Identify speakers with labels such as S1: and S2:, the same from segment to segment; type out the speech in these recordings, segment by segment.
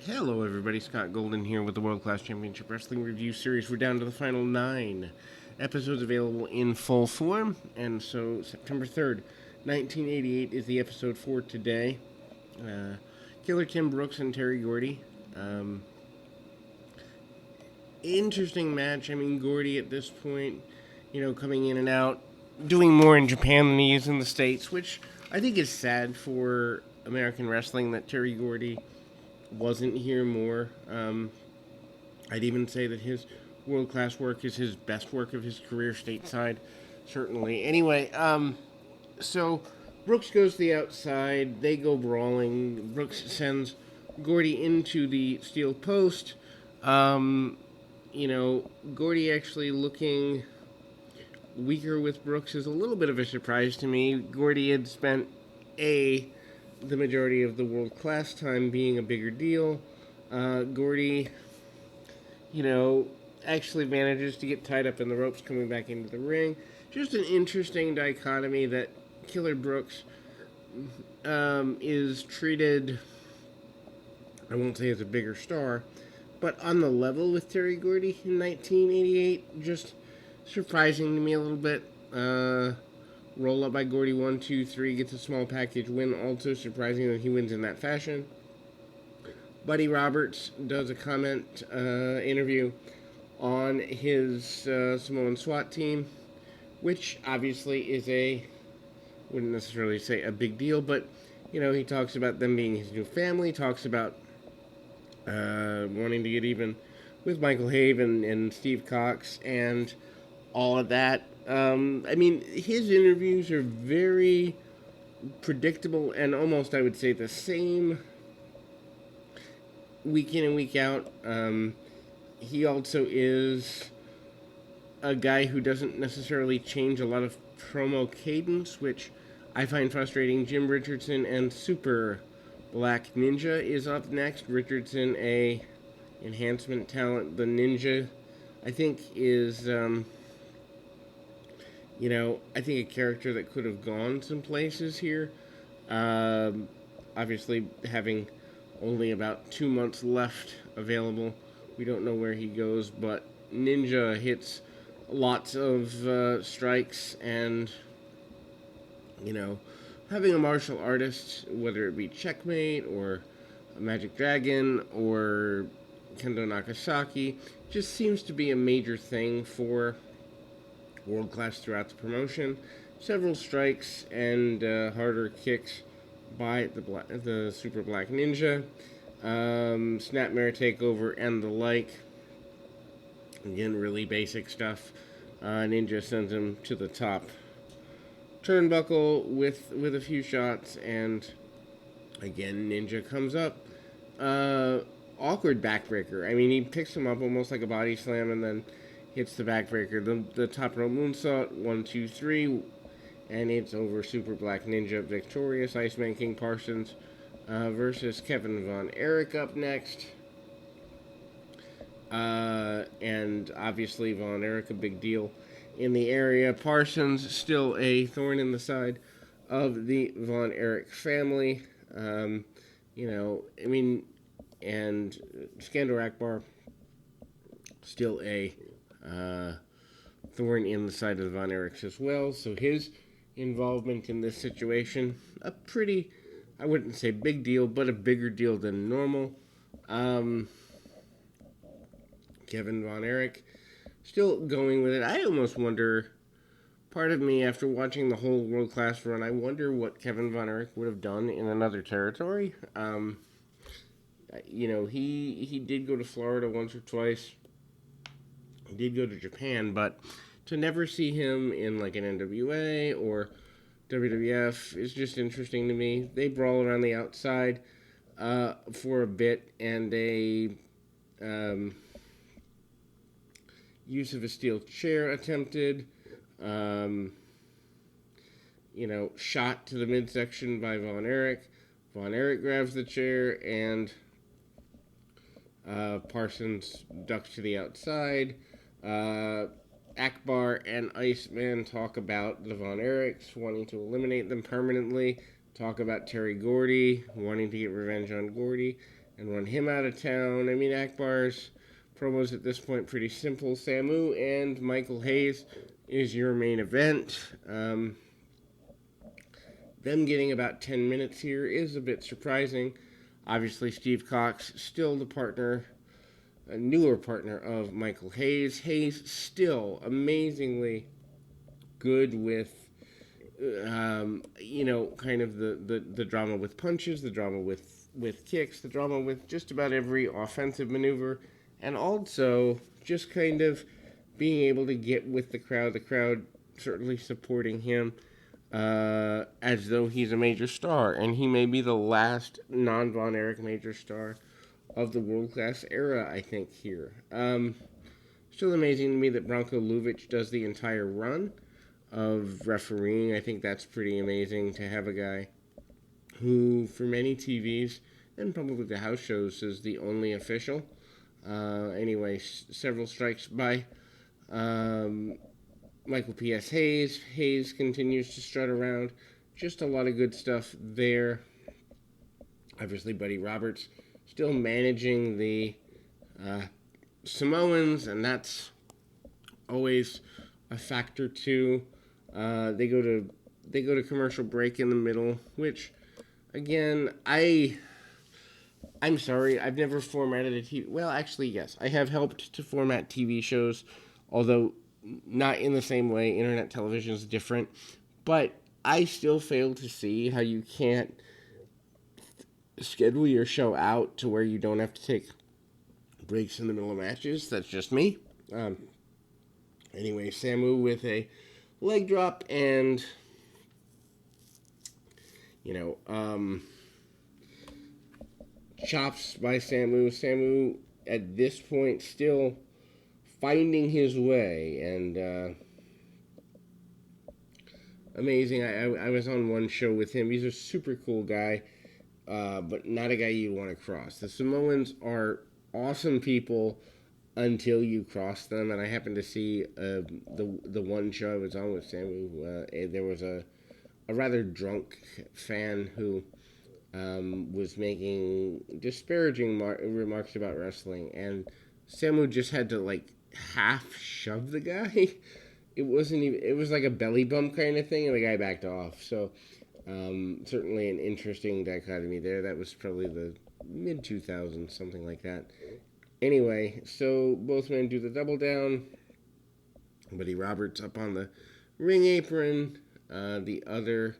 S1: Hello, everybody. Scott Golden here with the World Class Championship Wrestling Review Series. We're down to the final 9 episodes available in full form, and so September 3rd, 1988 is the episode for today. Killer Tim Brooks and Terry Gordy. Um, Interesting match. I mean, Gordy at this point, coming in and out, doing more in Japan than he is in the States, which I think is sad for American wrestling that Terry Gordy wasn't here more. I'd even say that his world class work is his best work of his career stateside, certainly. Anyway, so Brooks goes to the outside. They go brawling. Brooks sends Gordy into the steel post. Um, Gordy actually looking weaker with Brooks is a little bit of a surprise to me. Gordy had spent the majority of the world class time being a bigger deal. Gordy, actually manages to get tied up in the ropes coming back into the ring. Just an interesting dichotomy that Killer Brooks is treated, I won't say as a bigger star, but on the level with Terry Gordy in 1988. Just surprising to me a little bit. Roll up by Gordy 1, 2, 3, gets a small package win. Also surprising that he wins in that fashion. Buddy Roberts does a comment interview on his Samoan SWAT team, which obviously is wouldn't necessarily say a big deal, but he talks about them being his new family, talks about wanting to get even with Michael Have and Steve Cox and all of that. His interviews are very predictable and almost, I would say, the same week in and week out. He also is a guy who doesn't necessarily change a lot of promo cadence, which I find frustrating. Jim Richardson and Super Black Ninja is up next. Richardson, a enhancement talent. The Ninja, I think, is I think a character that could have gone some places here. Obviously, having only about 2 months left available, we don't know where he goes, but Ninja hits lots of strikes, and, having a martial artist, whether it be Checkmate or Magic Dragon or Kendo Nagasaki, just seems to be a major thing for world class throughout the promotion. Several strikes and harder kicks by the Super Black Ninja, Snapmare Takeover, and the like. Again, really basic stuff. Ninja sends him to the top turnbuckle with a few shots, and again, Ninja comes up. Awkward backbreaker. I mean, he picks him up almost like a body slam and then hits the backbreaker. The top rope moonsault, 1, 2, 3, and it's over. Super Black Ninja victorious. Iceman King Parsons versus Kevin Von Erich up next. And obviously Von Erich, a big deal in the area. Parsons still a thorn in the side of the Von Erich family. And Skandor Akbar still a thorn in the side of the Von Erichs as well. So his involvement in this situation, a pretty, I wouldn't say big deal, but a bigger deal than normal. Kevin Von Erich still going with it. I almost wonder, part of me after watching the whole world class run, I wonder what Kevin Von Erich would have done in another territory. He did go to Florida once or twice. He did go to Japan, but to never see him in like an NWA or WWF is just interesting to me. They brawl around the outside for a bit, and a use of a steel chair attempted. Shot to the midsection by Von Erich. Von Erich grabs the chair, and Parsons ducks to the outside. Akbar and Iceman talk about the Von Erichs wanting to eliminate them permanently. Talk about Terry Gordy wanting to get revenge on Gordy. and run him out of town. I mean, Akbar's promos at this point pretty simple. Samu and Michael Hayes is your main event. Them getting about 10 minutes here is a bit surprising. Obviously, Steve Cox still the partner, a newer partner of Michael Hayes. Hayes still amazingly good with, kind of the drama with punches, the drama with kicks, the drama with just about every offensive maneuver, and also just kind of being able to get with the crowd certainly supporting him as though he's a major star, and he may be the last non-Von Erich major star of the world-class era, I think, here. Still amazing to me that Branko Luvic does the entire run of refereeing. I think that's pretty amazing to have a guy who, for many TVs and probably the house shows, is the only official. Anyway, several strikes by Michael P.S. Hayes. Hayes continues to strut around. Just a lot of good stuff there. Obviously, Buddy Roberts still managing the Samoans, and that's always a factor too. They go to commercial break in the middle, which again I'm sorry, I've never formatted a TV. Well, actually, yes, I have helped to format TV shows, although not in the same way. Internet television is different, but I still fail to see how you can't schedule your show out to where you don't have to take breaks in the middle of matches. That's just me. Anyway, Samu with a leg drop and, chops by Samu. Samu, at this point, still finding his way, and amazing. I was on one show with him. He's a super cool guy, but not a guy you want to cross. The Samoans are awesome people until you cross them, and I happened to see the one show I was on with Samu. There was a rather drunk fan who was making disparaging remarks about wrestling, and Samu just had to half shove the guy. It wasn't even. It was like a belly bump kind of thing, and the guy backed off. So certainly an interesting dichotomy there. That was probably the mid 2000s, something like that. Anyway, so both men do the double down. Buddy Roberts up on the ring apron. The other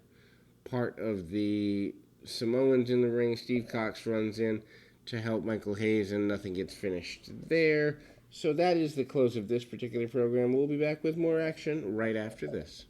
S1: part of the Samoans in the ring, Steve Cox runs in to help Michael Hayes, and nothing gets finished there. So that is the close of this particular program. We'll be back with more action right after this.